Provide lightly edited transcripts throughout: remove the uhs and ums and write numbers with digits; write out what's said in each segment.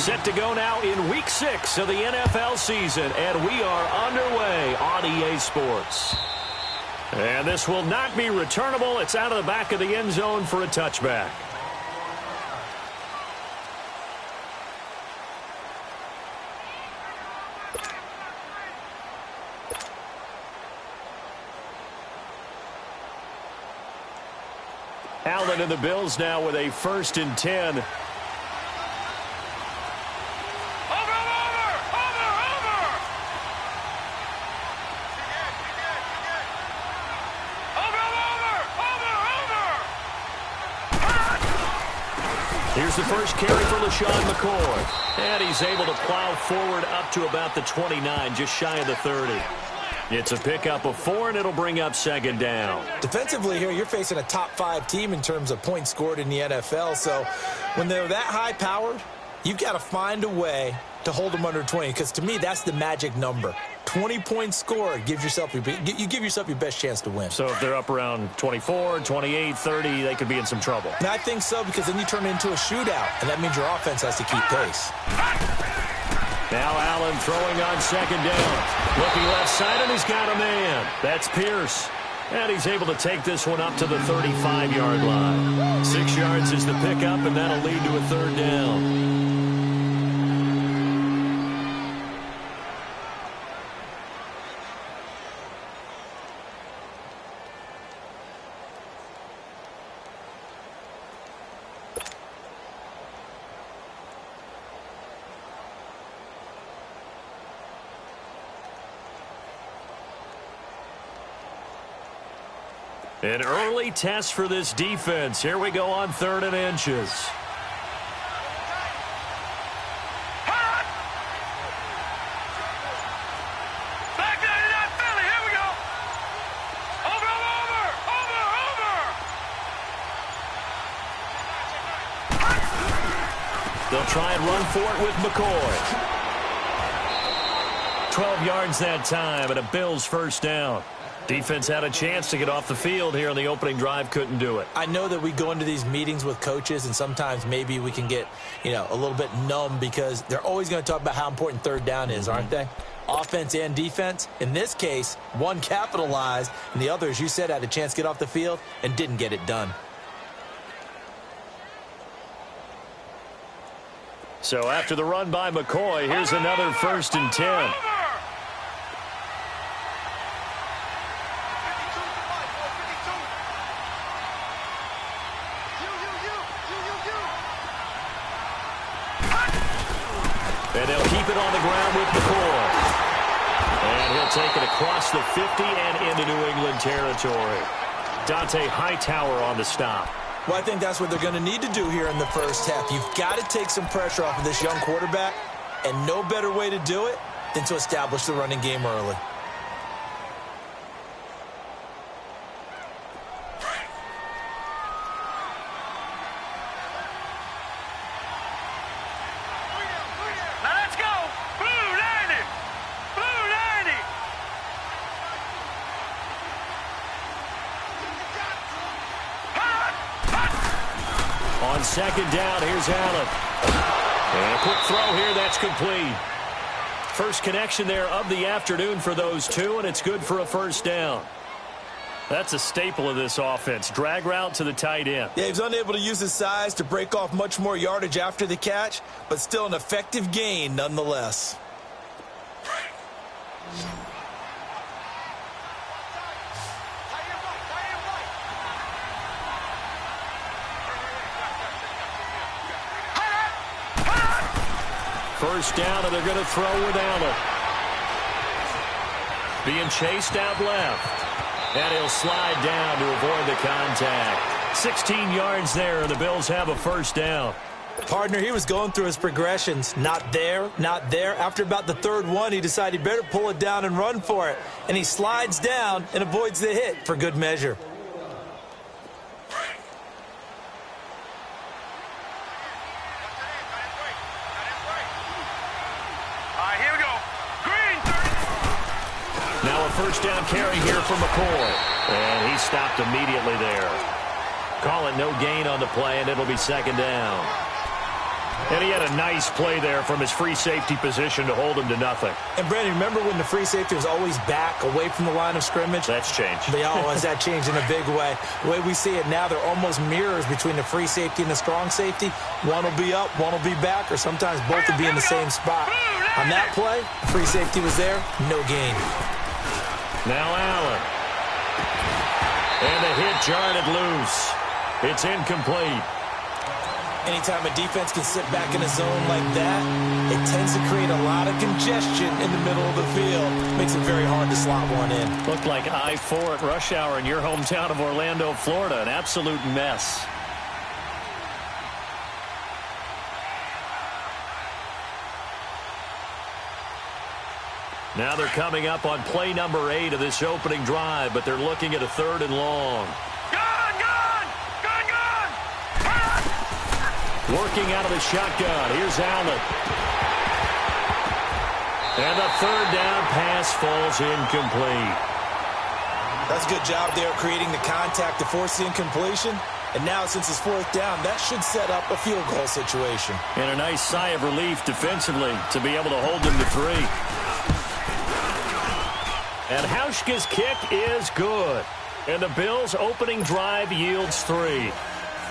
Set to go now in Week 6 of the NFL season, and we are underway on EA Sports. And this will not be returnable. It's out of the back of the end zone for a touchback. Allen and the Bills now with a 1st and 10. Here's the first carry for LaShawn McCoy. And he's able to plow forward up to about the 29, just shy of the 30. It's a pickup of 4, and it'll bring up 2nd down. Defensively here, you're facing a top 5 team in terms of points scored in the NFL. So when they're that high-powered, you've got to find a way to hold them under 20. Because to me, that's the magic number. 20 points scored, you give yourself your best chance to win. So if they're up around 24, 28, 30, they could be in some trouble. And I think so, because then you turn it into a shootout, and that means your offense has to keep pace. Now Allen throwing on 2nd down. Looking left side, and he's got a man. That's Pierce. And he's able to take this one up to the 35-yard line. 6 yards is the pickup, and that'll lead to a 3rd down. An early test for this defense. Here we go on 3rd and inches. Back 99 Philly. Here we go. Over. They'll try and run for it with McCoy. 12 yards that time, and a Bills 1st down. Defense had a chance to get off the field here on the opening drive, couldn't do it. I know that we go into these meetings with coaches, and sometimes maybe we can get, a little bit numb because they're always going to talk about how important 3rd down is, aren't they? Offense and defense. In this case, one capitalized, and the other, as you said, had a chance to get off the field and didn't get it done. So after the run by McCoy, here's another 1st and 10. And they'll keep it on the ground with McCoy. And he'll take it across the 50 and into New England territory. Dante Hightower on the stop. Well, I think that's what they're going to need to do here in the 1st half. You've got to take some pressure off of this young quarterback, and no better way to do it than to establish the running game early. On 2nd down, here's Allen. And a quick throw here, that's complete. First connection there of the afternoon for those two, and it's good for a 1st down. That's a staple of this offense. Drag route to the tight end. Yeah, he's unable to use his size to break off much more yardage after the catch, but still an effective gain nonetheless. First down, and they're going to throw with Allen. Being chased out left. And he'll slide down to avoid the contact. 16 yards there, and the Bills have a 1st down. Partner, he was going through his progressions. Not there, not there. After about the 3rd one, he decided he better pull it down and run for it. And he slides down and avoids the hit for good measure. Now a 1st down carry here for McCoy. And he stopped immediately there. Call it no gain on the play, and it'll be 2nd down. And he had a nice play there from his free safety position to hold him to nothing. And, Brandon, remember when the free safety was always back away from the line of scrimmage? That's changed. Has that changed in a big way? The way we see it now, they're almost mirrors between the free safety and the strong safety. One will be up, one will be back, or sometimes both will be in the same spot. On that play, free safety was there, no gain. Now Allen. And the hit jarred it loose. It's incomplete. Anytime a defense can sit back in a zone like that, it tends to create a lot of congestion in the middle of the field. Makes it very hard to slot one in. Looked like I-4 at rush hour in your hometown of Orlando, Florida. An absolute mess. Now they're coming up on play number 8 of this opening drive, but they're looking at a 3rd and long. Working out of the shotgun. Here's Allen. And the 3rd down pass falls incomplete. That's a good job there creating the contact to force the incompletion. And now, since it's 4th down, that should set up a field goal situation. And a nice sigh of relief defensively to be able to hold them to 3. And Hauschka's kick is good. And the Bills' opening drive yields 3.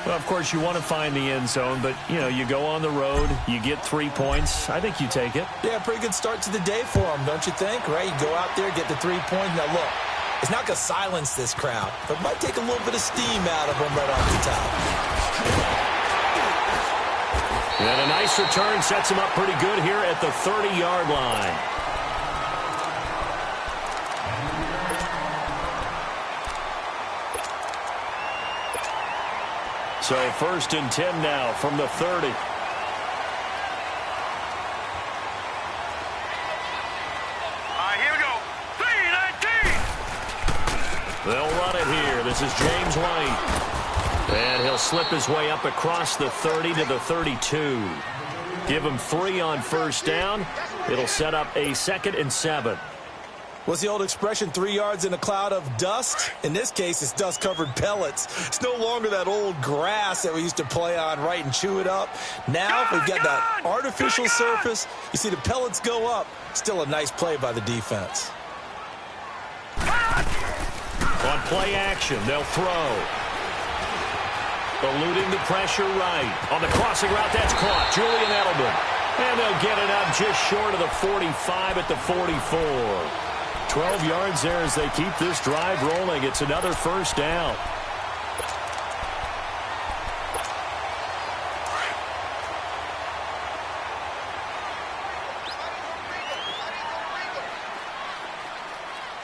Well, of course, you want to find the end zone, but, you go on the road, you get 3 points. I think you take it. Yeah, pretty good start to the day for them, don't you think? Right? You go out there, get the 3 points. Now, look, it's not going to silence this crowd, but it might take a little bit of steam out of them right off the top. And a nice return sets him up pretty good here at the 30-yard line. So 1st and 10 now from the 30. Here we go. 3-19. They'll run it here. This is James White. And he'll slip his way up across the 30 to the 32. Give him 3 on 1st down. It'll set up a 2nd and 7. What's the old expression, 3 yards in a cloud of dust? In this case, it's dust-covered pellets. It's no longer that old grass that we used to play on, right, and chew it up. Now we've got that artificial surface. You see the pellets go up. Still a nice play by the defense. On play action, they'll throw. Eluding the pressure right. On the crossing route, that's caught. Julian Edelman. And they'll get it up just short of the 45 at the 44. 12 yards there as they keep this drive rolling. It's another 1st down.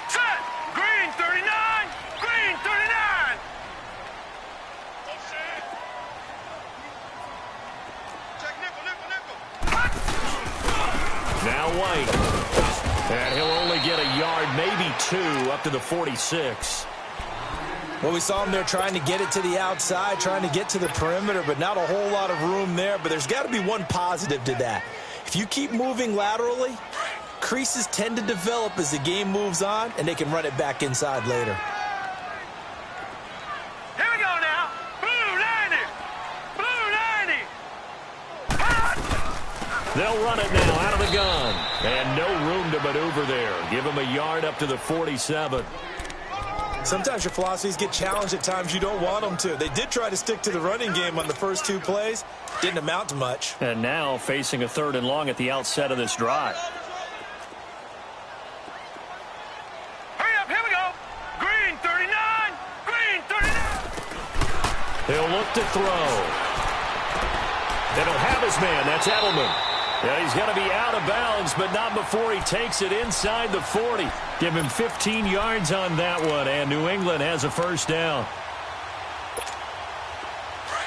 Set. Green 39. Green 39. Check nickel. Now White. And he'll only get a yard, maybe 2, up to the 46. Well, we saw him there trying to get it to the outside, trying to get to the perimeter, but not a whole lot of room there. But there's got to be one positive to that. If you keep moving laterally, creases tend to develop as the game moves on, and they can run it back inside later. Here we go now. Blue 90. Blue 90. They'll run it now out of the gun. And no room to maneuver there. Give him a yard up to the 47. Sometimes your philosophies get challenged at times you don't want them to. They did try to stick to the running game on the first 2 plays. Didn't amount to much. And now facing a 3rd and long at the outset of this drive. Hurry up. Here we go. Green 39. Green 39. He'll look to throw. And he'll have his man. That's Edelman. Yeah, he's going to be out of bounds, but not before he takes it inside the 40. Give him 15 yards on that one, and New England has a 1st down.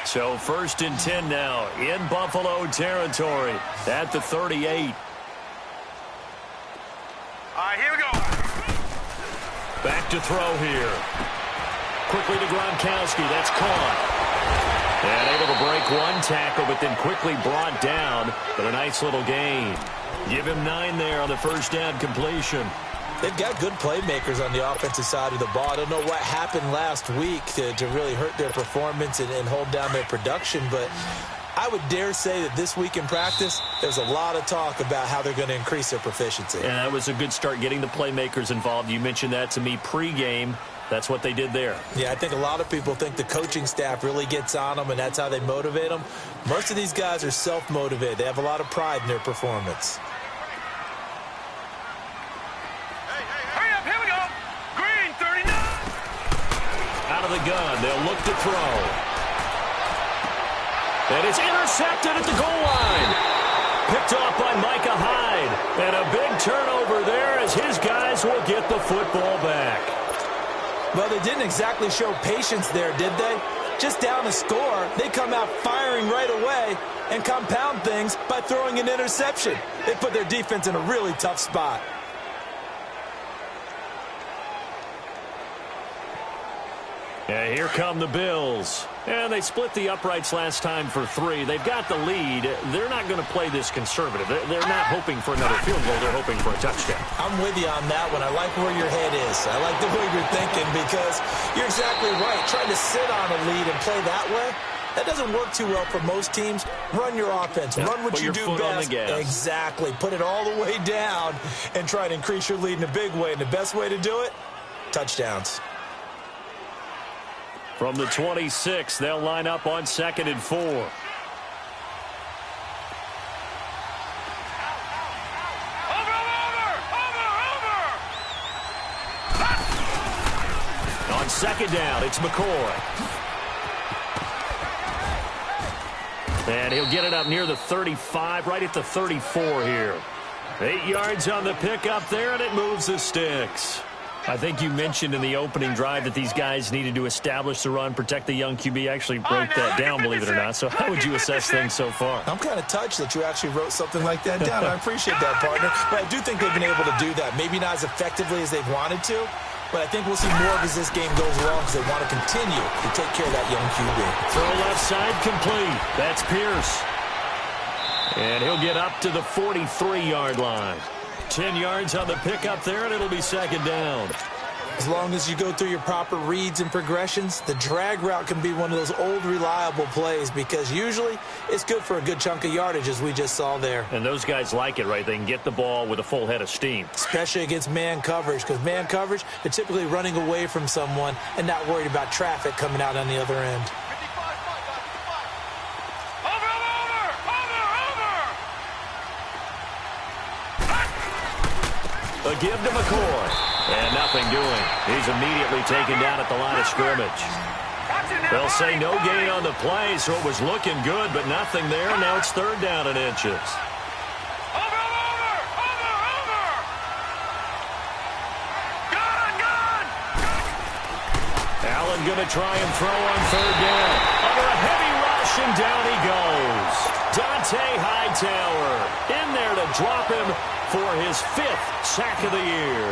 So 1st and 10 now in Buffalo territory at the 38. Here we go. Back to throw here. Quickly to Gronkowski. That's caught. And able to break one tackle, but then quickly brought down. But a nice little gain. Give him 9 there on the 1st down completion. They've got good playmakers on the offensive side of the ball. I don't know what happened last week to really hurt their performance and hold down their production, but I would dare say that this week in practice, there's a lot of talk about how they're going to increase their proficiency. And that was a good start, getting the playmakers involved. You mentioned that to me pregame. That's what they did there. Yeah, I think a lot of people think the coaching staff really gets on them, and that's how they motivate them. Most of these guys are self-motivated. They have a lot of pride in their performance. Hurry up, here we go. Green, 39. Out of the gun, they'll look to throw. And it's intercepted at the goal line. Picked off by Micah Hyde. And a big turnover there as his guys will get the football back. Well, they didn't exactly show patience there, did they? Just down a score, they come out firing right away and compound things by throwing an interception. They put their defense in a really tough spot. And here come the Bills. And they split the uprights last time for 3. They've got the lead. They're not going to play this conservative. They're not hoping for another field goal. They're hoping for a touchdown. I'm with you on that one. I like where your head is. I like the way you're thinking because you're exactly right. Trying to sit on a lead and play that way, that doesn't work too well for most teams. Run your offense. Yeah, run what you do best. Exactly. Put it all the way down and try to increase your lead in a big way. And the best way to do it, touchdowns. From the 26, they'll line up on 2nd and 4. Over. On 2nd down, it's McCoy. And he'll get it up near the 35, right at the 34 here. 8 yards on the pickup there, and it moves the sticks. I think you mentioned in the opening drive that these guys needed to establish the run, protect the young QB. Actually broke that down, believe it or not. So how would you assess things so far? I'm kind of touched that you actually wrote something like that down. I appreciate that, partner. But I do think they've been able to do that. Maybe not as effectively as they've wanted to, but I think we'll see more of as this game goes along because they want to continue to take care of that young QB. Throw left side complete. That's Pierce. And he'll get up to the 43-yard line. 10 yards on the pickup there, and it'll be 2nd down. As long as you go through your proper reads and progressions, the drag route can be one of those old reliable plays because usually it's good for a good chunk of yardage as we just saw there. And those guys like it, right? They can get the ball with a full head of steam. Especially against man coverage because man coverage, they're typically running away from someone and not worried about traffic coming out on the other end. A give to McCoy. And nothing doing. He's immediately taken down at the line of scrimmage. They'll say no gain on the play, so it was looking good, but nothing there. Now it's 3rd down and inches. Allen going to try and throw on 3rd down. Under a heavy rush, and down he goes. Dante Hightower in there to drop him for his 5th sack of the year.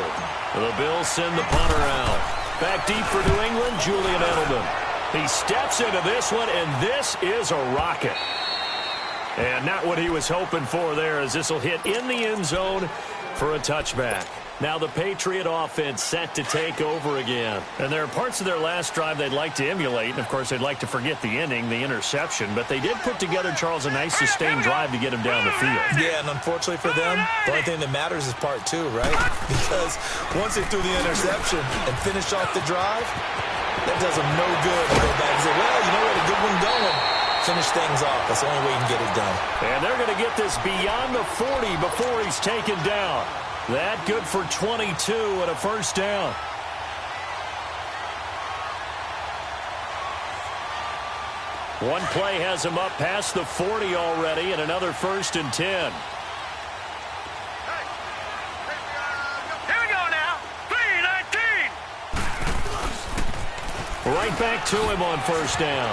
The Bills send the punter out. Back deep for New England, Julian Edelman. He steps into this one, and this is a rocket. And not what he was hoping for there, as this will hit in the end zone for a touchback. Now the Patriot offense set to take over again. And there are parts of their last drive they'd like to emulate. And, of course, they'd like to forget the inning, the interception. But they did put together, Charles, a nice sustained drive to get him down the field. Yeah, and unfortunately for them, the only thing that matters is part 2, right? Because once they threw the interception and finished off the drive, that does them no good to go back and say, well, you know what, a good one going. Finish things off. That's the only way you can get it done. And they're going to get this beyond the 40 before he's taken down. That good for 22 and a 1st down. One play has him up past the 40 already, and another 1st and 10. Here we go now. 3-19. Right back to him on 1st down.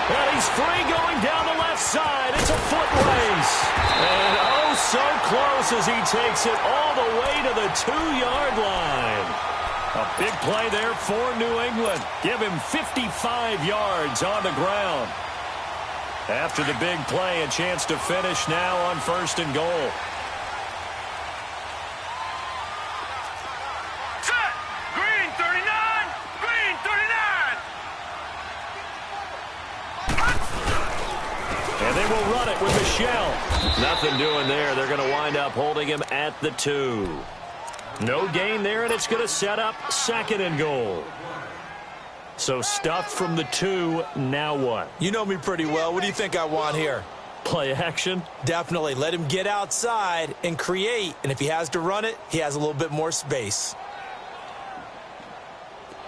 And he's free going down the left side. It's a foot race. And oh, so close as he takes it all the way to the 2-yard line. A big play there for New England. Give him 55 yards on the ground. After the big play, a chance to finish now on 1st and goal. Set. Green 39. Green 39. will run it with Michelle. Nothing doing there. They're going to wind up holding him at the 2. No gain there, and it's going to set up 2nd and goal. So stuffed from the 2, now what? You know me pretty well. What do you think I want here? Play action? Definitely. Let him get outside and create. And if he has to run it, he has a little bit more space.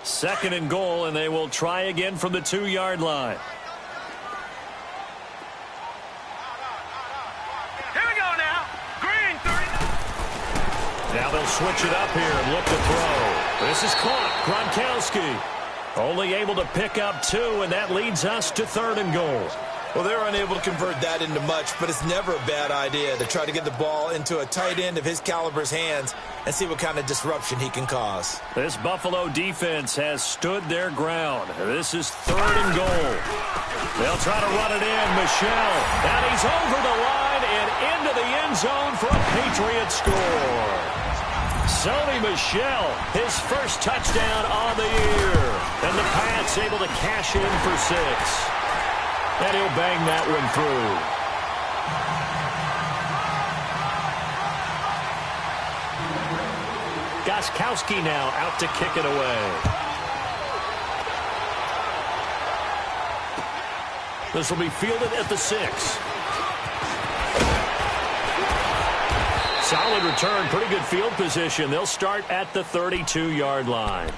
2nd and goal, and they will try again from the 2-yard line. Here we go now. Green, 30. Now they'll switch it up here and look to throw. This is caught. Gronkowski only able to pick up 2, and that leads us to 3rd and goal. Well, they're unable to convert that into much, but it's never a bad idea to try to get the ball into a tight end of his caliber's hands and see what kind of disruption he can cause. This Buffalo defense has stood their ground. This is 3rd and goal. They'll try to run it in. Michelle, and he's over the line and into the end zone for a Patriot score. Sony Michel, his first touchdown on the year. And the Pats able to cash in for 6. And he'll bang that one through. Gostkowski now out to kick it away. This will be fielded at the 6. Solid return, pretty good field position. They'll start at the 32-yard line.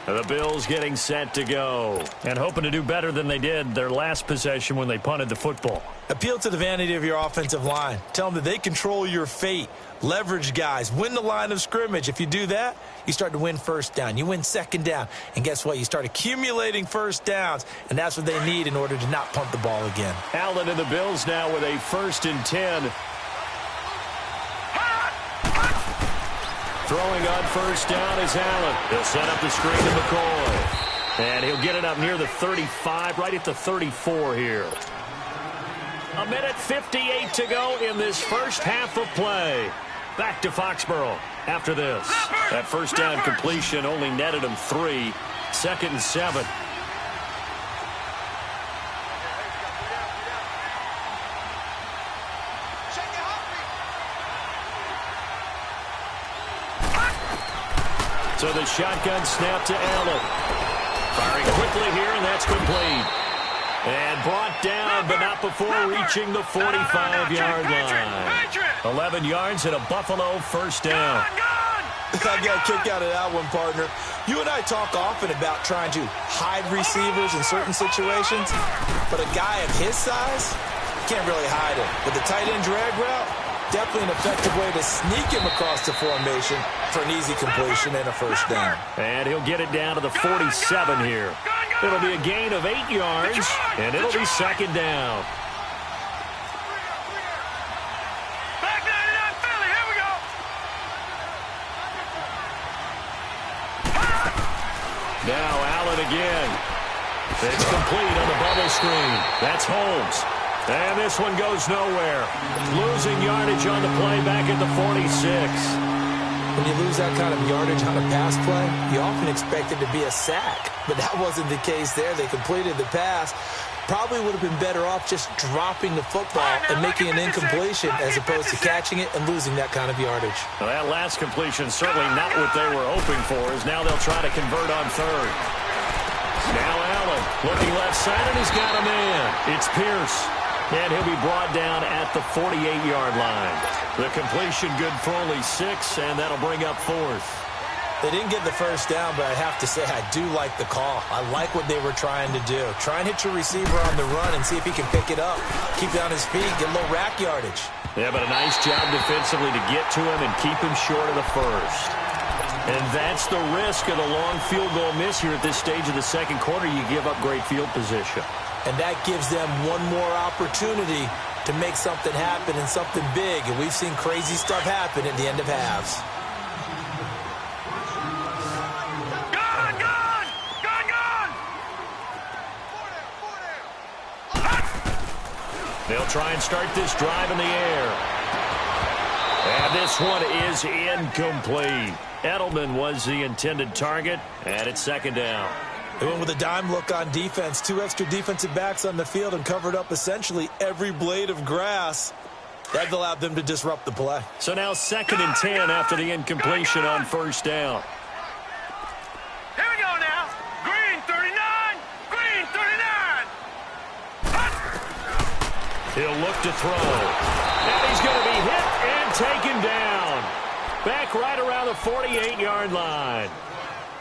The Bills getting set to go and hoping to do better than they did their last possession when they punted the football. Appeal to the vanity of your offensive line. Tell them that they control your fate. Leverage guys. Win the line of scrimmage. If you do that, you start to win 1st down. You win 2nd down. And guess what? You start accumulating 1st downs, and that's what they need in order to not punt the ball again. Allen and the Bills now with a 1st and 10. Throwing on 1st down is Allen. He'll set up the screen to McCoy. And he'll get it up near the 35, right at the 34 here. 1:58 to go in this first half of play. Back to Foxborough after this. That 1st down completion only netted him 3. 2nd and 7. So the shotgun snap to Allen. Firing quickly here, and that's complete. And brought down, but not before reaching the 45-yard line. 11 yards and a Buffalo 1st down. I got a kick out of that one, partner. You and I talk often about trying to hide receivers in certain situations, but a guy of his size can't really hide him. With the tight end drag route, definitely an effective way to sneak him across the formation for an easy completion and a 1st down. And he'll get it down to the 47 here. It'll be a gain of 8 yards, and it'll be 2nd down. Back 99 Philly, here we go. Now Allen again. It's complete on the bubble screen. That's Holmes. And this one goes nowhere. Losing yardage on the play back at the 46. When you lose that kind of yardage on a pass play, you often expect it to be a sack. But that wasn't the case there. They completed the pass. Probably would have been better off just dropping the football and making an incompletion as opposed to catching it and losing that kind of yardage. Well, that last completion certainly not what they were hoping for, as now they'll try to convert on 3rd. Now Allen looking left side, and he's got a man. It's Pierce. And he'll be brought down at the 48-yard line. The completion good for only 6, and that'll bring up 4th. They didn't get the 1st down, but I have to say I do like the call. I like what they were trying to do. Try and hit your receiver on the run and see if he can pick it up. Keep it on his feet, get a little rack yardage. Yeah, but a nice job defensively to get to him and keep him short of the 1st. And that's the risk of the long field goal miss here at this stage of the 2nd quarter. You give up great field position. And that gives them one more opportunity to make something happen and something big. And we've seen crazy stuff happen at the end of halves. They'll try and start this drive in the air. And this one is incomplete. Edelman was the intended target, and it's 2nd down. They went with a dime look on defense. 2 extra defensive backs on the field and covered up essentially every blade of grass. That allowed them to disrupt the play. So now 2nd and 10 after the incompletion on first down. Here we go now. Green 39. Green 39. He'll look to throw. And he's going to be hit and taken down. Back right around the 48-yard line.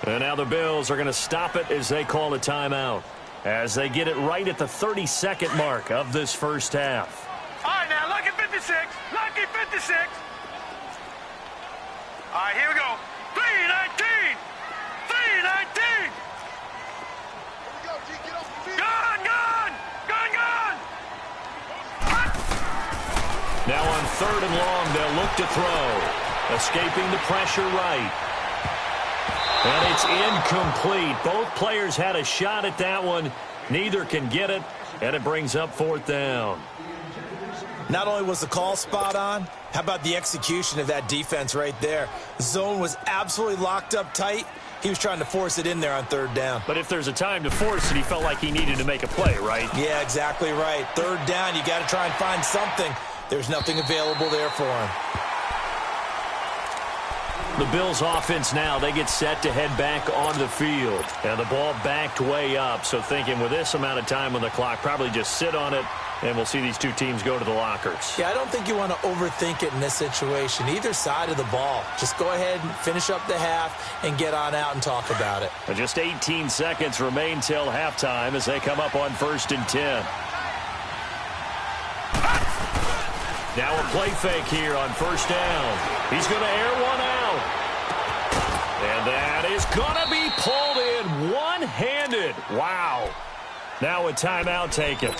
And now the Bills are going to stop it as they call a timeout, as they get it right at the 32nd mark of this first half. All right, now, lucky 56. Lucky 56. All right, here we go. 319. 319. Gun, gun. Gun, gun. Now on 3rd and long, they'll look to throw. Escaping the pressure right. And it's incomplete. Both players had a shot at that one. Neither can get it, and it brings up 4th down. Not only was the call spot on, how about the execution of that defense right there? The zone was absolutely locked up tight. He was trying to force it in there on 3rd down. But if there's a time to force it, he felt like he needed to make a play, right? Yeah, exactly right. 3rd down, you got to try and find something. There's nothing available there for him. The Bills offense now, they get set to head back on the field. And the ball backed way up. So thinking with this amount of time on the clock, probably just sit on it, and we'll see these two teams go to the lockers. Yeah, I don't think you want to overthink it in this situation. Either side of the ball. Just go ahead and finish up the half and get on out and talk about it. And just 18 seconds remain till halftime as they come up on 1st and 10. Now a play fake here on 1st down. He's going to air one out. And that is going to be pulled in one-handed. Wow. Now a timeout taken.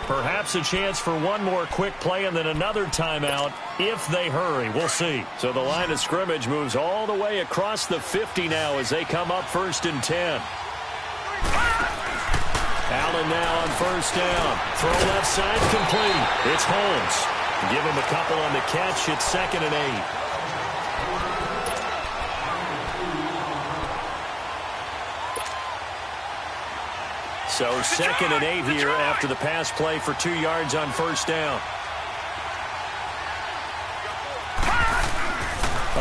Perhaps a chance for one more quick play and then another timeout if they hurry. We'll see. So the line of scrimmage moves all the way across the 50 now as they come up 1st and 10. Allen now on 1st down. Throw left side complete. It's Holmes. Give him a couple on the catch. It's 2nd and 8. So 2nd and 8 here after the pass play for 2 yards on 1st down.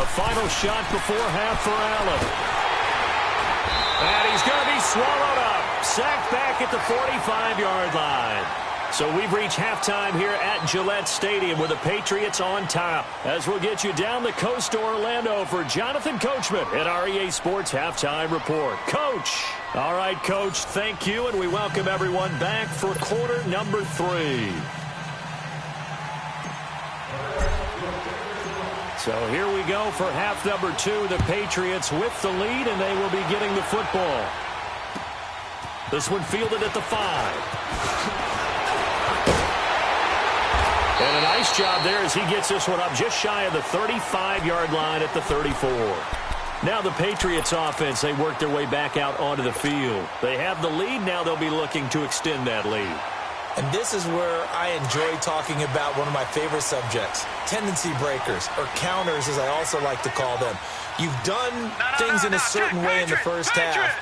A final shot before half for Allen. And he's going to be swallowed up. Sacked back at the 45-yard line. So we've reached halftime here at Gillette Stadium with the Patriots on top. As we'll get you down the coast to Orlando for Jonathan Coachman at our EA Sports Halftime Report. Coach. All right, Coach, thank you, and we welcome everyone back for quarter number 3. So here we go for half number 2. The Patriots with the lead, and they will be getting the football. This one fielded at the 5. And a nice job there as he gets this one up just shy of the 35-yard line at the 34. Now the Patriots offense, they work their way back out onto the field. They have the lead. Now they'll be looking to extend that lead. And this is where I enjoy talking about one of my favorite subjects, tendency breakers, or counters as I also like to call them. You've done things in a certain way in the first half,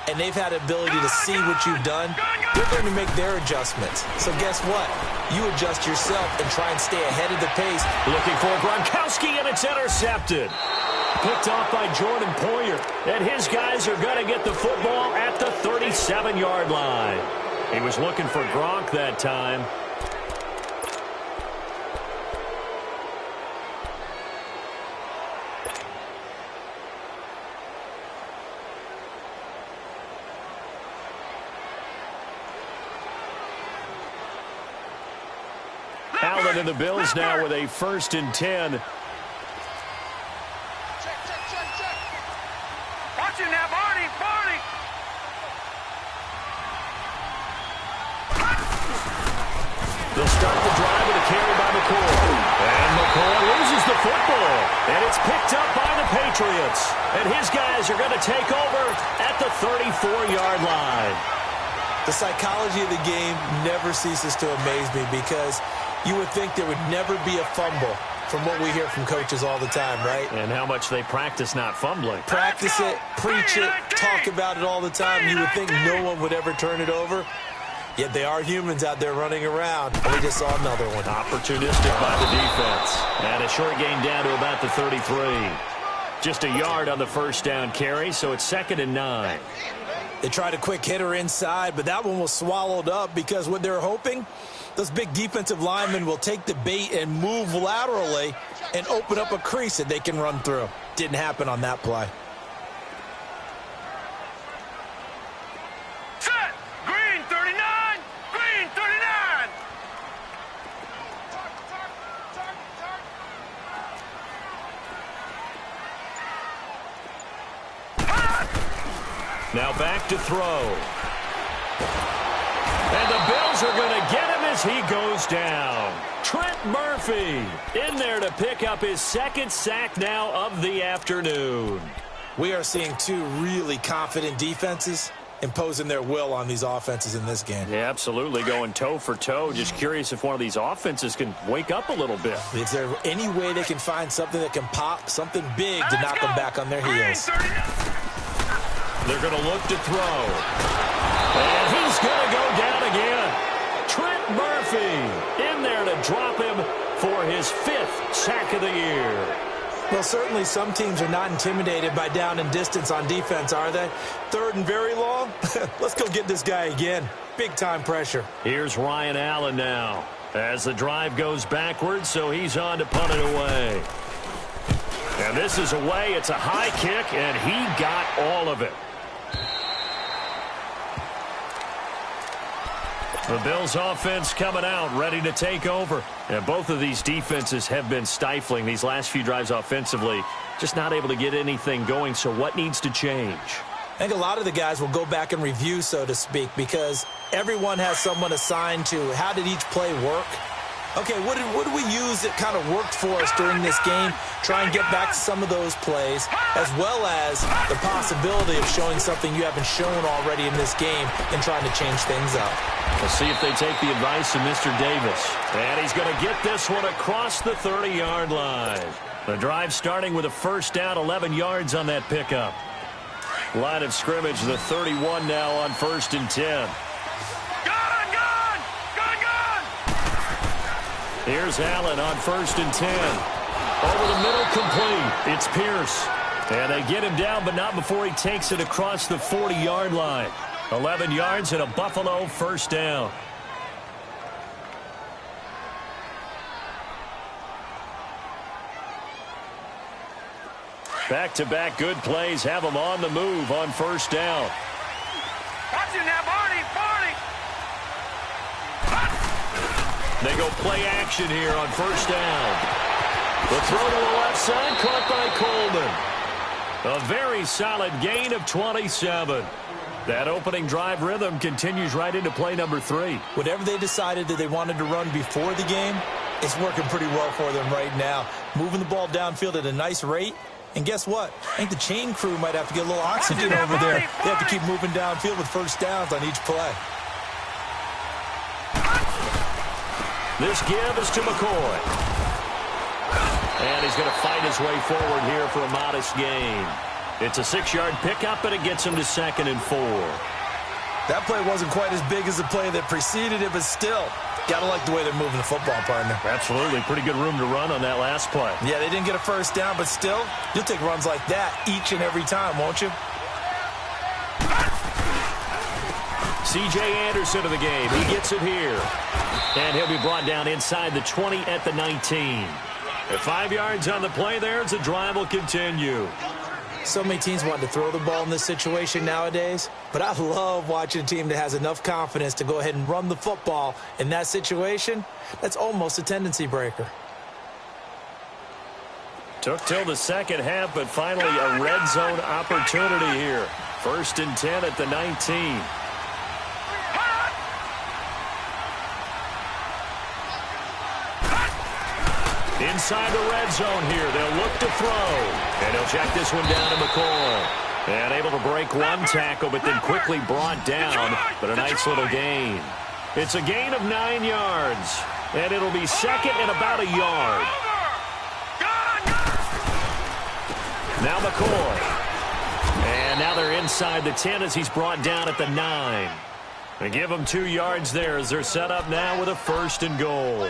and they've had the ability to see what you've done. They're going to make their adjustments. So guess what? You adjust yourself and try and stay ahead of the pace. Looking for Gronkowski, and it's intercepted. Picked off by Jordan Poyer. And his guys are going to get the football at the 37-yard line. He was looking for Gronk that time. Allen and the Bills now with a 1st and 10. Watch it now, Barney. Barney. They'll start the drive with a carry by McCoy. And McCoy loses the football. And it's picked up by the Patriots. And his guys are going to take over at the 34-yard line. The psychology of the game never ceases to amaze me because you would think there would never be a fumble from what we hear from coaches all the time, right? And how much they practice not fumbling. Practice it, preach it, talk about it all the time. You would think no one would ever turn it over. Yet they are humans out there running around. And we just saw another one. Opportunistic by the defense. And a short gain down to about the 33. Just a yard on the first down carry, so it's 2nd and 9. They tried a quick hitter inside, but that one was swallowed up because what they're hoping, those big defensive linemen will take the bait and move laterally and open up a crease that they can run through. Didn't happen on that play. Set! Green 39! Green 39! Now back to throw. And the Bills are going to get him as he goes down. Trent Murphy in there to pick up his 2nd sack now of the afternoon. We are seeing two really confident defenses imposing their will on these offenses in this game. Yeah, absolutely, going toe for toe. Just curious if one of these offenses can wake up a little bit. Is there any way they can find something that can pop, something big to knock them back on their heels? They're going to look to throw. And he's going to go down again. Trent Murphy in there to drop him for his 5th sack of the year. Well, certainly some teams are not intimidated by down and distance on defense, are they? 3rd and very long? Let's go get this guy again. Big-time pressure. Here's Ryan Allen now as the drive goes backwards, so he's on to punt it away. And this is away. It's a high kick, and he got all of it. The Bills offense coming out, ready to take over. And both of these defenses have been stifling these last few drives offensively. Just not able to get anything going, so what needs to change? I think a lot of the guys will go back and review, so to speak, because everyone has someone assigned to how did each play work. Okay, what did we use that kind of worked for us during this game? Try and get back to some of those plays, as well as the possibility of showing something you haven't shown already in this game and trying to change things up. We'll see if they take the advice of Mr. Davis. And he's going to get this one across the 30-yard line. The drive starting with a first down, 11 yards on that pickup. Line of scrimmage, the 31 now on 1st and 10. Here's Allen on 1st and 10. Over the middle, complete. It's Pierce. And they get him down, but not before he takes it across the 40-yard line. 11 yards and a Buffalo first down. Back-to-back good plays have them on the move on first down. Watch it now, Barney! They go play action here on first down. The throw to the left side, caught by Coleman. A very solid gain of 27. That opening drive rhythm continues right into play number 3. Whatever they decided that they wanted to run before the game, it's working pretty well for them right now. Moving the ball downfield at a nice rate. And guess what? I think the chain crew might have to get a little oxygen over there. They have to keep moving downfield with first downs on each play. This give is to McCoy. And he's going to fight his way forward here for a modest gain. It's a 6-yard pickup, and it gets him to 2nd and 4. That play wasn't quite as big as the play that preceded it, but still, got to like the way they're moving the football, partner. Absolutely. Pretty good room to run on that last play. Yeah, they didn't get a first down, but still, you'll take runs like that each and every time, won't you? C.J. Anderson of the game. He gets it here. And he'll be brought down inside the 20 at the 19. At 5 yards on the play there, the drive will continue. So many teams want to throw the ball in this situation nowadays, but I love watching a team that has enough confidence to go ahead and run the football in that situation. That's almost a tendency breaker. Took till the second half, but finally a red zone opportunity here. 1st and 10 at the 19. Inside the red zone here. They'll look to throw. And he'll check this one down to McCoy. And able to break one tackle, but then quickly brought down. But a nice little gain. It's a gain of 9 yards. And it'll be 2nd and about a yard. Now McCoy. And And now they're inside the 10 as he's brought down at the 9. They give him 2 yards there as they're set up now with a 1st and goal.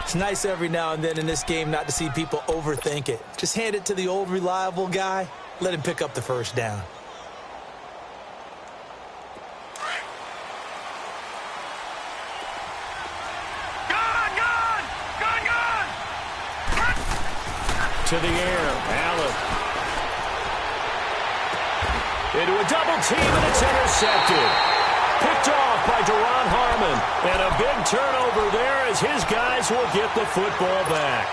It's nice every now and then in this game not to see people overthink it. Just hand it to the old reliable guy. Let him pick up the 1st down. To the air, Allen. Into a double team, and it's intercepted. Picked off by Deron Harmon. And a big turnover there as his guys will get the football back.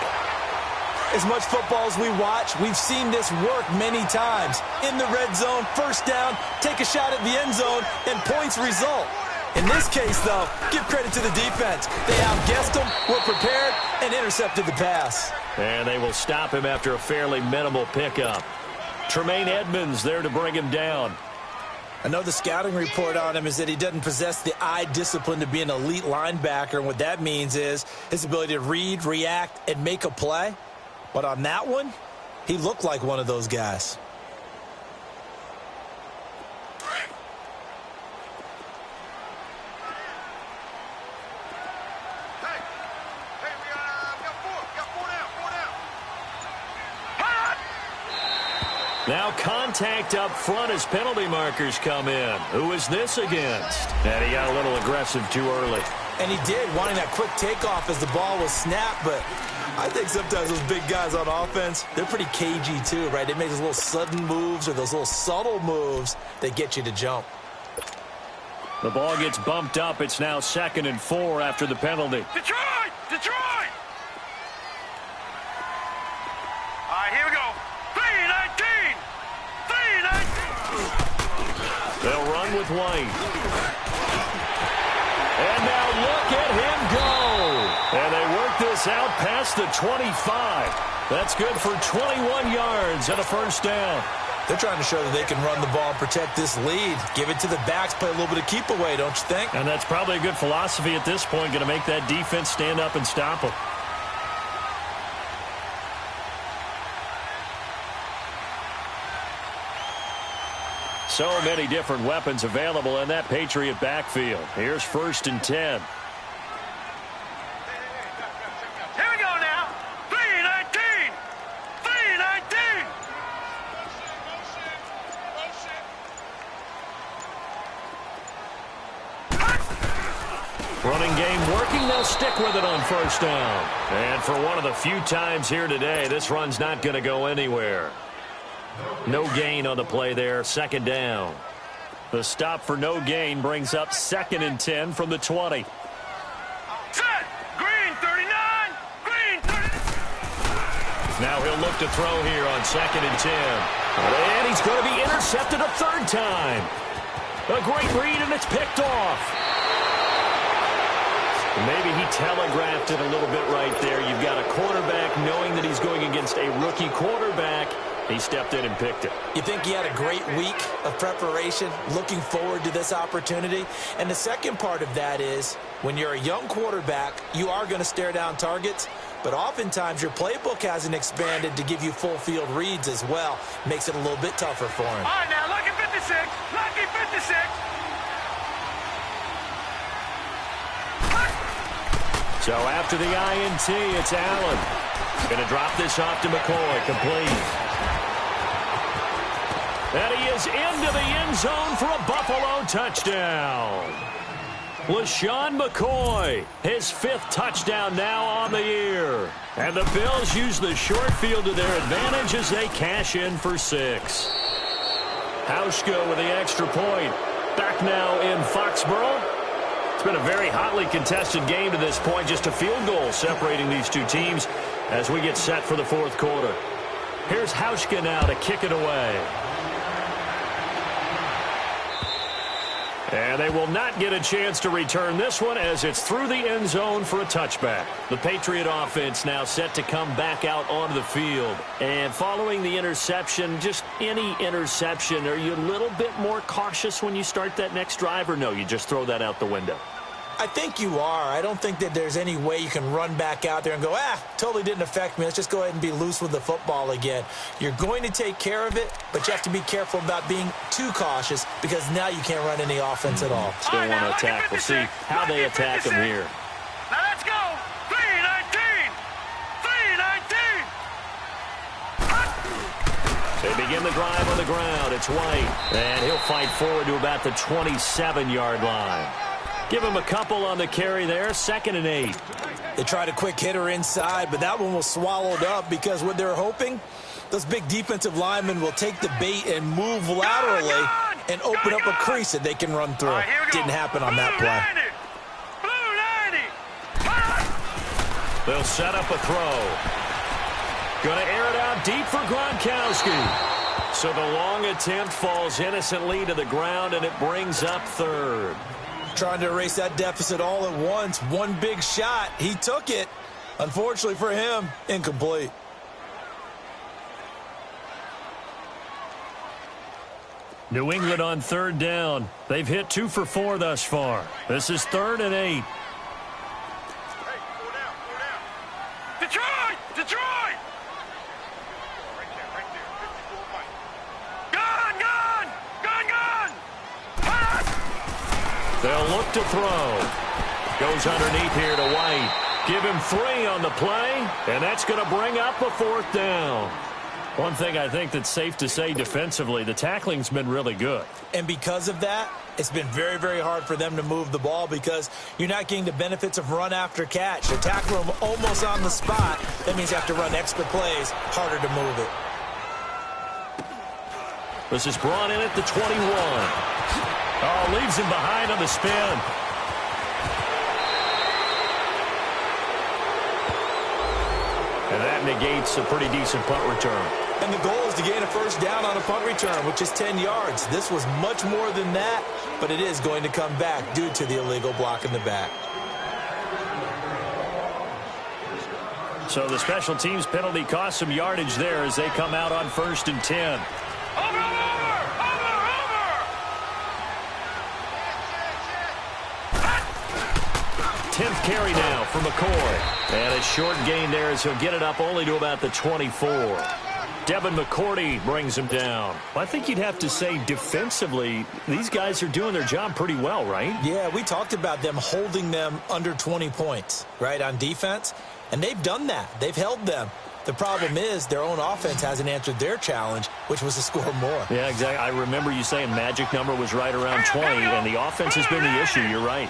As much football as we watch, we've seen this work many times. In the red zone, 1st down, take a shot at the end zone, and points result. In this case, though, give credit to the defense. They outguessed them, were prepared, and intercepted the pass. And they will stop him after a fairly minimal pickup. Tremaine Edmonds there to bring him down. I know the scouting report on him is that he doesn't possess the eye discipline to be an elite linebacker, and what that means is his ability to read, react, and make a play. But on that one, he looked like one of those guys. Now contact up front as penalty markers come in. Who is this against? And he got a little aggressive too early. And he did, wanting that quick takeoff as the ball was snapped, but I think sometimes those big guys on offense, they're pretty cagey too, right? They make those little sudden moves or those little subtle moves that get you to jump. The ball gets bumped up. It's now 2nd and 4 after the penalty. Detroit! Detroit! All right, here we go. 3-19! 3-19! They'll run with White. And now look at him go. And they work this out past the 25. That's good for 21 yards and a 1st down. They're trying to show that they can run the ball and protect this lead. Give it to the backs, play a little bit of keep away, don't you think? And that's probably a good philosophy at this point, going to make that defense stand up and stop them. So many different weapons available in that Patriot backfield. Here's 1st and 10. Here we go now. 3-19! 3-19! Running game working. They'll stick with it on 1st down. And for one of the few times here today, this run's not going to go anywhere. No gain on the play there. 2nd down. The stop for no gain brings up 2nd and 10 from the 20. Set! Green 39! Green 30! Now he'll look to throw here on 2nd and 10. And he's going to be intercepted a 3rd time. A great read, and it's picked off. Maybe he telegraphed it a little bit right there. You've got a quarterback knowing that he's going against a rookie quarterback. He stepped in and picked it. You think he had a great week of preparation, looking forward to this opportunity? And the second part of that is, when you're a young quarterback, you are going to stare down targets, but oftentimes your playbook hasn't expanded to give you full field reads as well. Makes it a little bit tougher for him. All right, now, lucky 56. Lucky 56. So after the INT, it's Allen. Going to drop this off to McCoy, complete. And he is into the end zone for a Buffalo touchdown. LaShawn McCoy, his 5th touchdown now on the year. And the Bills use the short field to their advantage as they cash in for 6. Hauschka with the extra point. Back now in Foxborough. It's been a very hotly contested game to this point. Just a field goal separating these two teams as we get set for the 4th quarter. Here's Hauschka now to kick it away. And they will not get a chance to return this one as it's through the end zone for a touchback. The Patriot offense now set to come back out onto the field. And following the interception, just any interception, are you a little bit more cautious when you start that next drive, or no, you just throw that out the window? I think you are. I don't think that there's any way you can run back out there and go, totally didn't affect me. Let's just go ahead and be loose with the football again. You're going to take care of it, but you have to be careful about being too cautious because now you can't run any offense at all. Still want to attack. We'll see how they attack him here. Now let's go. 3-19. 3-19. They begin the drive on the ground. It's White, and he'll fight forward to about the 27-yard line. Give him a couple on the carry there, 2nd and 8. They tried a quick hitter inside, but that one was swallowed up because what they're hoping, those big defensive linemen will take the bait and move laterally and open up a crease that they can run through. Didn't happen on that play. They'll set up a throw. Going to air it out deep for Gronkowski. So the long attempt falls innocently to the ground, and it brings up 3rd. Trying to erase that deficit all at once. One big shot. He took it. Unfortunately for him, incomplete. New England on 3rd down. They've hit 2 for 4 thus far. This is 3rd and 8. Detroit! Detroit! They'll look to throw. Goes underneath here to White. Give him 3 on the play, and that's going to bring up a 4th down. One thing I think that's safe to say defensively, the tackling's been really good. And because of that, it's been very, very hard for them to move the ball because you're not getting the benefits of run after catch. They tackle them almost on the spot. That means you have to run extra plays, harder to move it. This is brought in at the 21. Oh, leaves him behind on the spin. And that negates a pretty decent punt return. And the goal is to gain a 1st down on a punt return, which is 10 yards. This was much more than that, but it is going to come back due to the illegal block in the back. So the special teams penalty cost some yardage there as they come out on 1st and 10. 10th carry now for McCoy. And a short gain there as he'll get it up only to about the 24. Devin McCourty brings him down. I think you'd have to say defensively, these guys are doing their job pretty well, right? Yeah, we talked about them holding them under 20 points, right, on defense. And they've done that. They've held them. The problem is their own offense hasn't answered their challenge, which was to score more. Yeah, exactly. I remember you saying magic number was right around 20, and the offense has been the issue. You're right.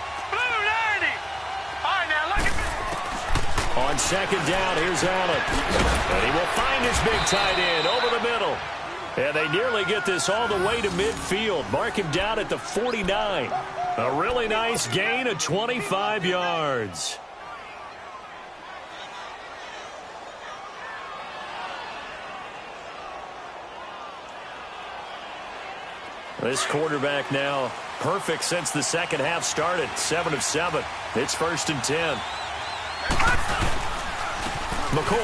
On 2nd down, here's Allen. And he will find his big tight end over the middle. And they nearly get this all the way to midfield. Mark him down at the 49. A really nice gain of 25 yards. This quarterback now perfect since the 2nd half started. 7 of 7. It's 1st and 10. McCoy,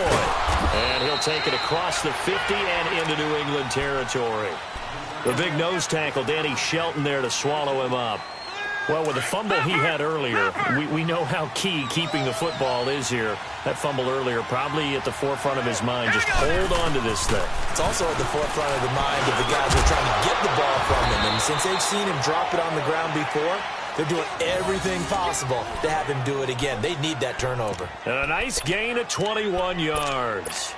and he'll take it across the 50 and into New England territory. The big nose tackle, Danny Shelton, there to swallow him up. Well, with the fumble he had earlier, we know how key keeping the football is here. That fumble earlier probably at the forefront of his mind. Just hold on to this thing. It's also at the forefront of the mind of the guys who are trying to get the ball from him. And since they've seen him drop it on the ground before, they're doing everything possible to have him do it again. They need that turnover. And a nice gain of 21 yards.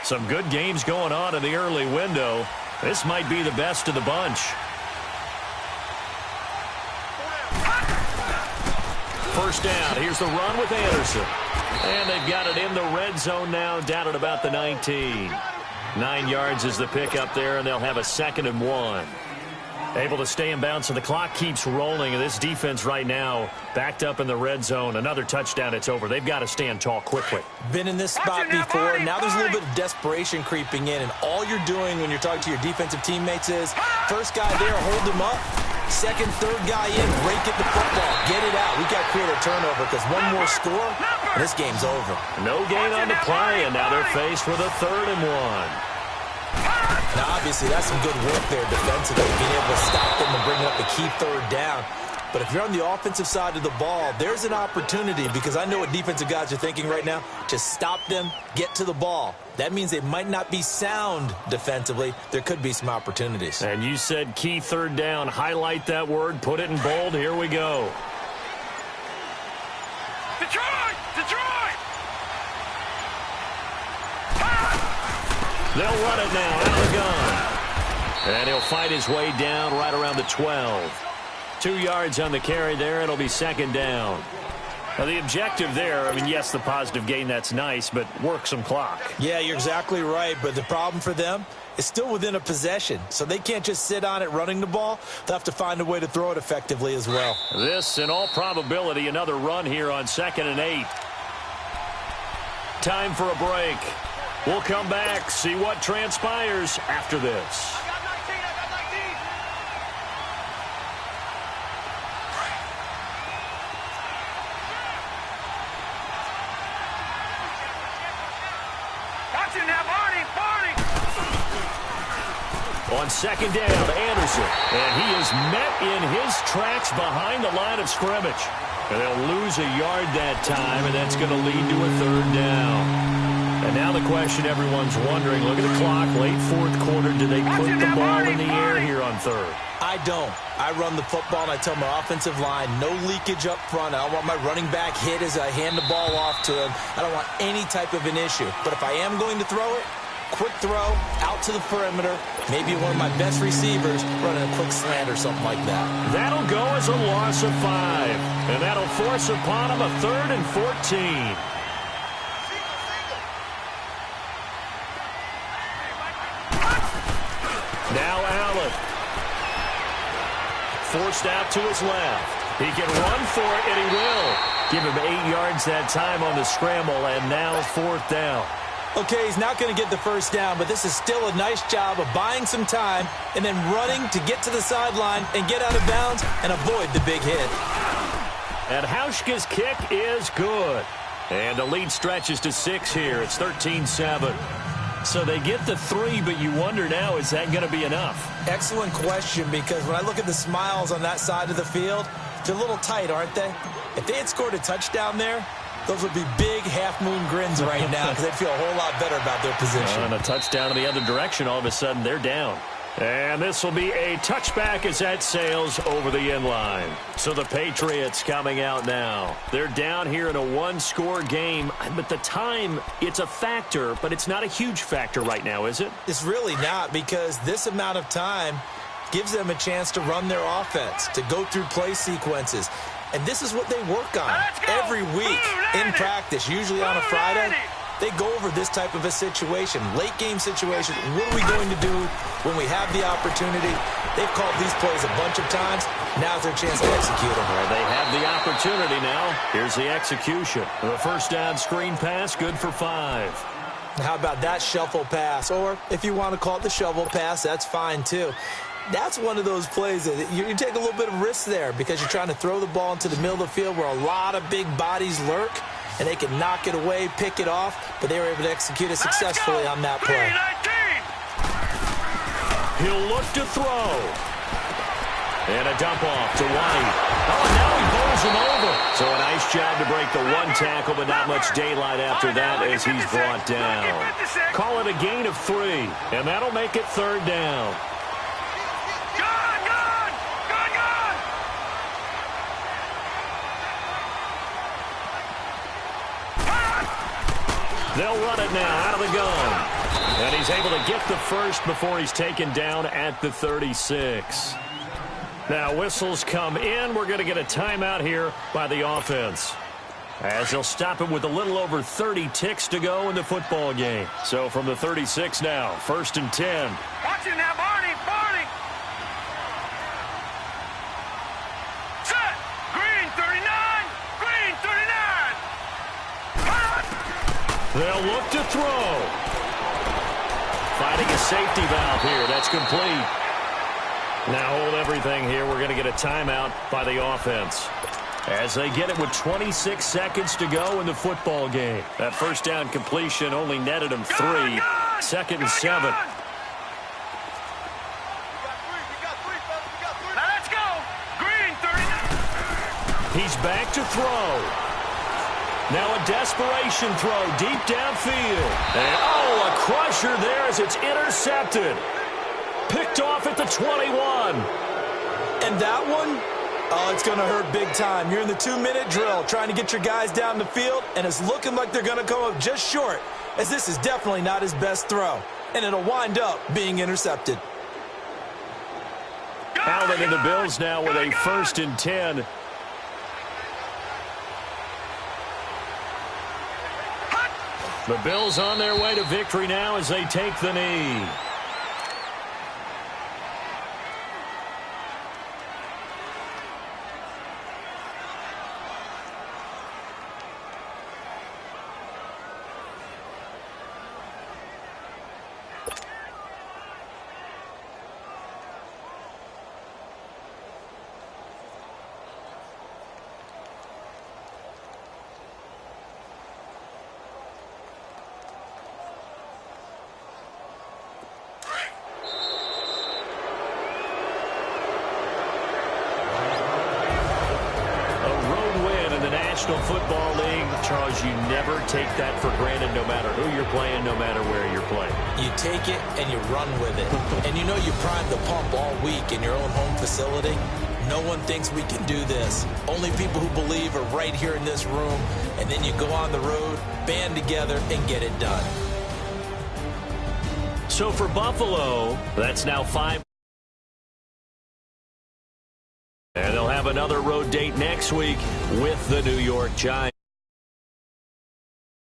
Some good games going on in the early window. This might be the best of the bunch. First down. Here's the run with Anderson. And they've got it in the red zone now, down at about the 19. 9 yards is the pickup there, and they'll have a 2nd and 1. Able to stay in bounds, so the clock keeps rolling, and this defense right now backed up in the red zone. Another touchdown, it's over. They've got to stand tall quickly. Been in this spot before. Now there's a little bit of desperation creeping in, and all you're doing when you're talking to your defensive teammates is first guy there, hold him up. Second, third guy in, break it the football. Get it out. We've got to create a turnover because one more score, and this game's over. No gain on the play, and now they're faced with a 3rd and 1. Now, obviously, that's some good work there defensively, being able to stop them and bring up a key third down. But if you're on the offensive side of the ball, there's an opportunity, because I know what defensive guys are thinking right now. Just stop them, get to the ball. That means they might not be sound defensively. There could be some opportunities. And you said key third down. Highlight that word. Put it in bold. Here we go. Detroit! Detroit! They'll run it now out of the gun. And he'll fight his way down right around the 12. 2 yards on the carry there. It'll be second down. Now, the objective there, I mean, yes, the positive gain, that's nice, but work some clock. Yeah, you're exactly right, but the problem for them is still within a possession, so they can't just sit on it running the ball. They'll have to find a way to throw it effectively as well. This, in all probability, another run here on 2nd and 8. Time for a break. We'll come back, see what transpires after this. On second down, Anderson. And he is met in his tracks behind the line of scrimmage. And they'll lose a yard that time, and that's going to lead to a third down. And now the question everyone's wondering, look at the clock, late fourth quarter, do they put the ball in the air here on third? I don't. I run the football, and I tell my offensive line, no leakage up front. I don't want my running back hit as I hand the ball off to him. I don't want any type of an issue. But if I am going to throw it, quick throw, out to the perimeter, maybe one of my best receivers running a quick slant or something like that. That'll go as a loss of 5, and that'll force upon him a 3rd and 14. Now Allen. Forced out to his left. He can run for it, and he will. Give him 8 yards that time on the scramble, and now 4th down. Okay, he's not going to get the first down, but this is still a nice job of buying some time and then running to get to the sideline and get out of bounds and avoid the big hit. And Hauschka's kick is good. And the lead stretches to 6 here. It's 13-7. So they get the 3, but you wonder now, is that going to be enough? Excellent question, because when I look at the smiles on that side of the field, they're a little tight, aren't they? If they had scored a touchdown there, those would be big half-moon grins right now, because they'd feel a whole lot better about their position. And a touchdown in the other direction, all of a sudden they're down. And this will be a touchback as that sails over the end line. So the Patriots coming out now. They're down here in a 1-score game. But the time, it's a factor, but it's not a huge factor right now, is it? It's really not, because this amount of time gives them a chance to run their offense, to go through play sequences. And this is what they work on every week in practice, usually on a Friday. They go over this type of a situation, late-game situation. What are we going to do when we have the opportunity? They've called these plays a bunch of times. Now's their chance to execute them. Well, they have the opportunity now. Here's the execution. The first down screen pass, good for 5. How about that shuffle pass? Or if you want to call it the shovel pass, that's fine too. That's one of those plays that you take a little bit of risk there, because you're trying to throw the ball into the middle of the field where a lot of big bodies lurk, and they can knock it away, pick it off, but they were able to execute it successfully on that play. He'll look to throw. And a dump off to White. Oh, and now he bowls him over. So a nice job to break the 1 tackle, but not much daylight after that as he's brought down. Call it a gain of 3, and that'll make it 3rd down. They'll run it now out of the gun. And he's able to get the first before he's taken down at the 36. Now whistles come in. We're going to get a timeout here by the offense, as they'll stop him with a little over 30 ticks to go in the football game. So from the 36 now, 1st and 10. Watch it now, Barney, Barney. Set. Green 39. Green 39. They'll look to throw. Finding a safety valve here. That's complete. Now hold everything here. We're going to get a timeout by the offense, as they get it with 26 seconds to go in the football game. That first down completion only netted them 3. 2nd and 7. He's back to throw. Now a desperation throw deep downfield. And, oh, a crusher there as it's intercepted. Picked off at the 21. And that one, oh, it's going to hurt big time. You're in the 2-minute drill trying to get your guys down the field, and it's looking like they're going to come up just short, as this is definitely not his best throw. And it'll wind up being intercepted. Allen and the Bills now with a 1st and 10. The Bills on their way to victory now as they take the knee. National Football League, Charles, you never take that for granted no matter who you're playing, no matter where you're playing. You take it and you run with it. And you know you primed the pump all week in your own home facility. No one thinks we can do this. Only people who believe are right here in this room. And then you go on the road, band together, and get it done. So for Buffalo, that's now 5. And they'll have another road date next week with the New York Giants.